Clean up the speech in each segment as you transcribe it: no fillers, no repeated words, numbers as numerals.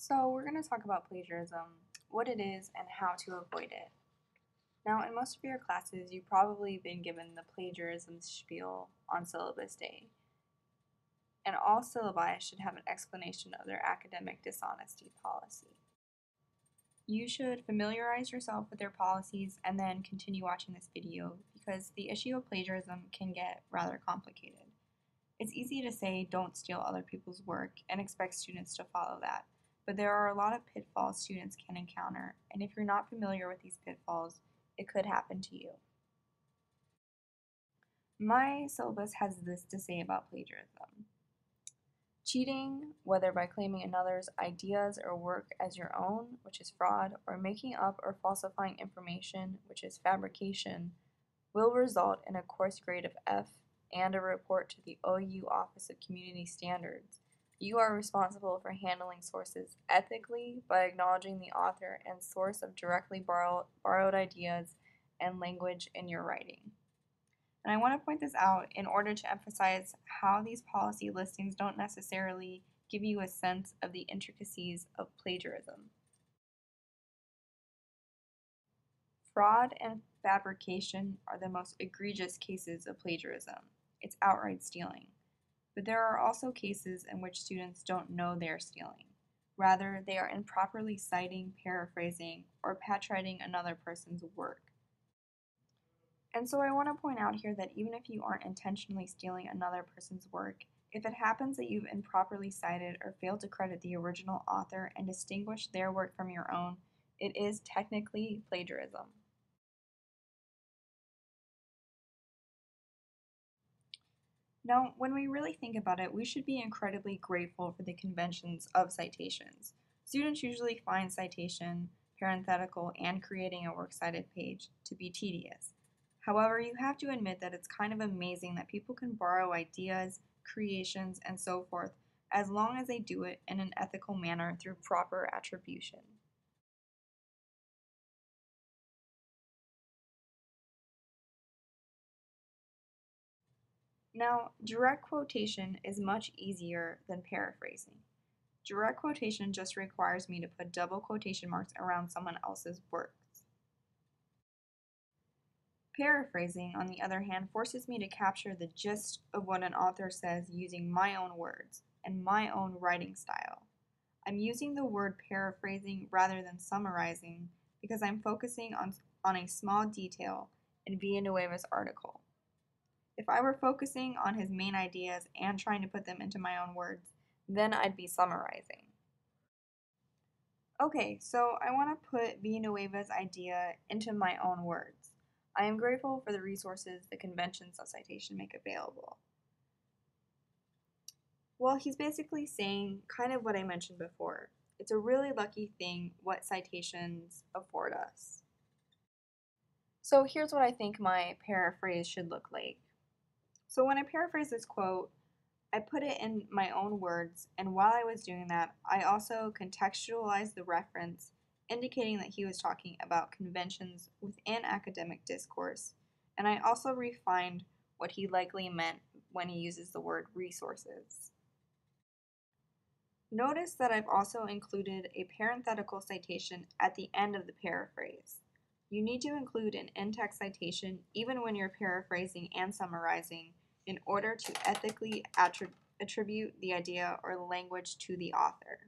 So we're going to talk about plagiarism, what it is, and how to avoid it. Now, in most of your classes, you've probably been given the plagiarism spiel on syllabus day, and all syllabi should have an explanation of their academic dishonesty policy. You should familiarize yourself with their policies and then continue watching this video because the issue of plagiarism can get rather complicated. It's easy to say don't steal other people's work and expect students to follow that, but there are a lot of pitfalls students can encounter, and if you're not familiar with these pitfalls, it could happen to you. My syllabus has this to say about plagiarism. Cheating, whether by claiming another's ideas or work as your own, which is fraud, or making up or falsifying information, which is fabrication, will result in a course grade of F and a report to the OU Office of Community Standards. You are responsible for handling sources ethically by acknowledging the author and source of directly borrowed ideas and language in your writing. And I want to point this out in order to emphasize how these policy listings don't necessarily give you a sense of the intricacies of plagiarism. Fraud and fabrication are the most egregious cases of plagiarism. It's outright stealing. But there are also cases in which students don't know they're stealing. Rather, they are improperly citing, paraphrasing, or patchwriting another person's work. And so I want to point out here that even if you aren't intentionally stealing another person's work, if it happens that you've improperly cited or failed to credit the original author and distinguish their work from your own, it is technically plagiarism. Now, when we really think about it, we should be incredibly grateful for the conventions of citations. Students usually find citation, parenthetical, and creating a works cited page to be tedious. However, you have to admit that it's kind of amazing that people can borrow ideas, creations, and so forth as long as they do it in an ethical manner through proper attribution. Now, direct quotation is much easier than paraphrasing. Direct quotation just requires me to put double quotation marks around someone else's works. Paraphrasing, on the other hand, forces me to capture the gist of what an author says using my own words and my own writing style. I'm using the word paraphrasing rather than summarizing because I'm focusing on a small detail in Villanueva's article. If I were focusing on his main ideas and trying to put them into my own words, then I'd be summarizing. Okay, so I want to put Villanueva's idea into my own words. I am grateful for the resources the conventions of citation make available. Well, he's basically saying kind of what I mentioned before. It's a really lucky thing what citations afford us. So here's what I think my paraphrase should look like. So when I paraphrase this quote, I put it in my own words, and while I was doing that, I also contextualized the reference, indicating that he was talking about conventions within academic discourse, and I also refined what he likely meant when he uses the word resources. Notice that I've also included a parenthetical citation at the end of the paraphrase. You need to include an in-text citation even when you're paraphrasing and summarizing in order to ethically attribute the idea or language to the author.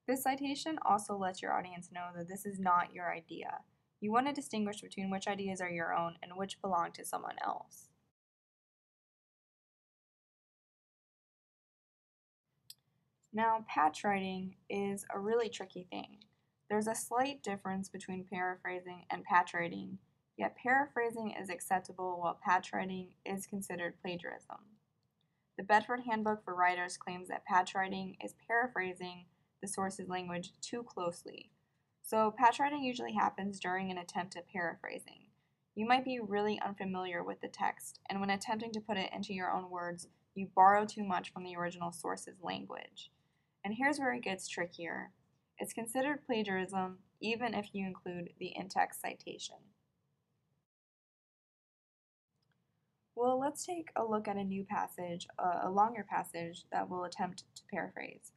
This citation also lets your audience know that this is not your idea. You want to distinguish between which ideas are your own and which belong to someone else. Now, patchwriting is a really tricky thing. There's a slight difference between paraphrasing and patchwriting, yet paraphrasing is acceptable while patchwriting is considered plagiarism. The Bedford Handbook for Writers claims that patchwriting is paraphrasing the source's language too closely. So patchwriting usually happens during an attempt at paraphrasing. You might be really unfamiliar with the text, and when attempting to put it into your own words, you borrow too much from the original source's language. And here's where it gets trickier. It's considered plagiarism even if you include the in-text citation. Well, let's take a look at a new passage, a longer passage that we'll attempt to paraphrase.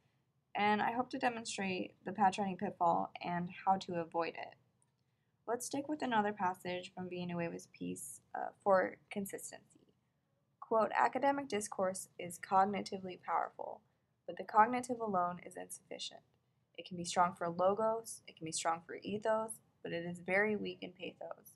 and I hope to demonstrate the patchwriting pitfall and how to avoid it. Let's stick with another passage from Villanueva's piece for consistency. Quote, academic discourse is cognitively powerful, but the cognitive alone is insufficient. It can be strong for logos, it can be strong for ethos, but it is very weak in pathos.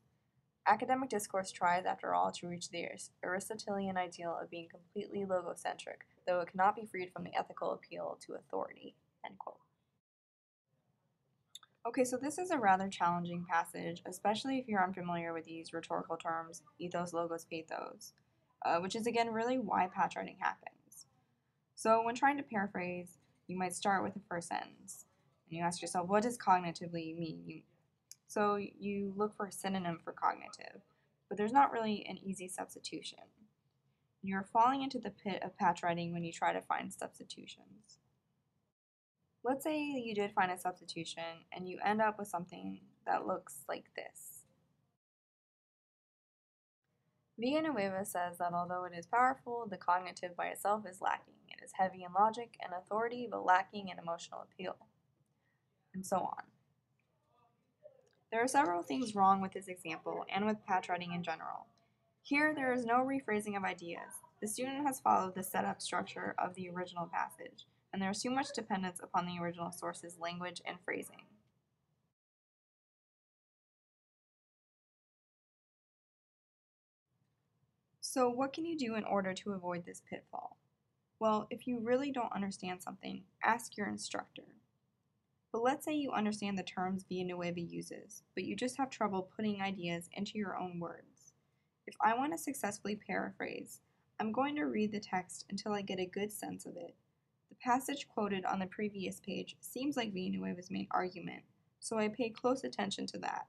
Academic discourse tries, after all, to reach the Aristotelian ideal of being completely logocentric, though it cannot be freed from the ethical appeal to authority. End quote. Okay, so this is a rather challenging passage, especially if you're unfamiliar with these rhetorical terms, ethos, logos, pathos, which is again really why patchwriting happens. So when trying to paraphrase, you might start with the first sentence, and you ask yourself, what does cognitively mean? So you look for a synonym for cognitive, but there's not really an easy substitution. You're falling into the pit of patchwriting when you try to find substitutions. Let's say you did find a substitution and you end up with something that looks like this. Villanueva says that although it is powerful, the cognitive by itself is lacking. It is heavy in logic and authority, but lacking in emotional appeal, and so on. There are several things wrong with this example and with patchwriting in general. Here, there is no rephrasing of ideas. The student has followed the setup structure of the original passage, and there is too much dependence upon the original source's language and phrasing. So, what can you do in order to avoid this pitfall? Well, if you really don't understand something, ask your instructor. But let's say you understand the terms Villanueva uses, but you just have trouble putting ideas into your own words. If I want to successfully paraphrase, I'm going to read the text until I get a good sense of it. The passage quoted on the previous page seems like Villanueva's main argument, so I pay close attention to that.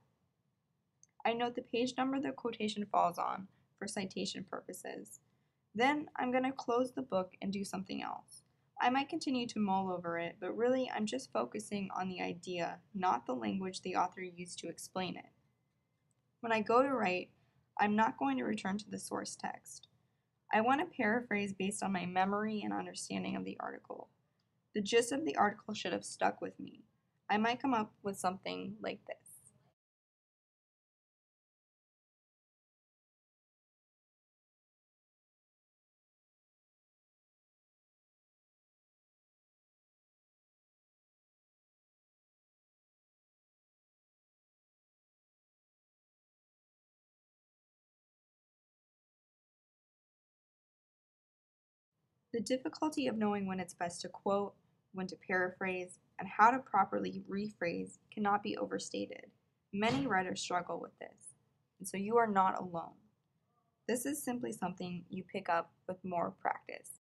I note the page number the quotation falls on for citation purposes. Then I'm going to close the book and do something else. I might continue to mull over it, but really I'm just focusing on the idea, not the language the author used to explain it. When I go to write, I'm not going to return to the source text. I want to paraphrase based on my memory and understanding of the article. The gist of the article should have stuck with me. I might come up with something like this. The difficulty of knowing when it's best to quote, when to paraphrase, and how to properly rephrase cannot be overstated. Many writers struggle with this, and so you are not alone. This is simply something you pick up with more practice.